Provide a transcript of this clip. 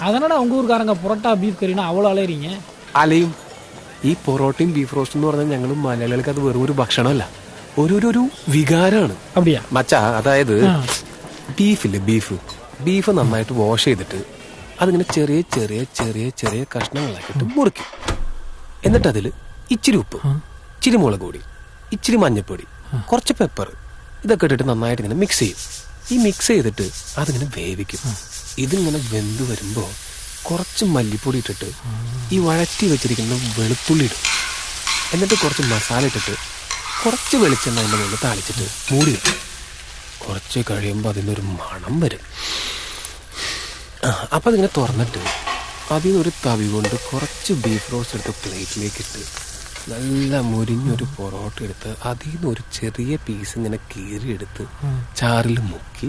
அதனால உங்க ஊருக்காரங்க புரோட்டா பீஃப் கறினா அவ்வளோ அலையறீங்க. അലയും ഈ പൊറോട്ടയും ബീഫ് റോസ്റ്റ് എന്ന് പറഞ്ഞാൽ ഞങ്ങൾ മലയാളികൾക്ക് അത് വെറും ഒരു ഭക്ഷണമല്ല, ഒരു വികാരമാണ് அப்படியா? മച്ചാ. അതായത് ബീഫ് നന്നായിട്ട് വാഷ് ചെയ്തിട്ട് അതിങ്ങനെ ചെറിയ ചെറിയ ചെറിയ ചെറിയ കഷ്ണങ്ങളാക്കിയിട്ട് മുറിക്കും. എന്നിട്ട് അതിൽ ഇച്ചിരി ഉപ്പ്, ഇച്ചിരി മുളക് പൊടി, ഇച്ചിരി മഞ്ഞപ്പൊടി, കുറച്ച് പെപ്പർ ഇതൊക്കെ ഇട്ടിട്ട് നന്നായിട്ട് ഇങ്ങനെ മിക്സ് ചെയ്യും. ഈ മിക്സ് ചെയ്തിട്ട് അതിങ്ങനെ വേവിക്കും. ഇതിങ്ങനെ വെന്ത് വരുമ്പോ കുറച്ച് മല്ലിപ്പൊടി ഇട്ടിട്ട് ഈ വഴറ്റി വെച്ചിരിക്കുന്ന വെളുത്തുള്ളി ഇടും. എന്നിട്ട് കുറച്ച് മസാല ഇട്ടിട്ട് കുറച്ച് വെളിച്ചെണ്ണ അതിൻ്റെ മുകളിൽ താളിച്ചിട്ട് മൂടി വെക്കും. കുറച്ച് കഴിയുമ്പോൾ അതിനൊരു മണം വരും. അപ്പം അതിങ്ങനെ തുറന്നിട്ട് അതിൽ നിന്നൊരു തവി കൊണ്ട് കുറച്ച് ബീഫ് റോസ്റ്റ് എടുത്ത് പ്ലേറ്റിലേക്ക് ഇട്ട് നല്ല മുരിഞ്ഞൊരു പൊറോട്ട എടുത്ത് അതിൽ നിന്ന് ഒരു ചെറിയ പീസ് ഇങ്ങനെ കീറിയെടുത്ത് ചാറിൽ മുക്കി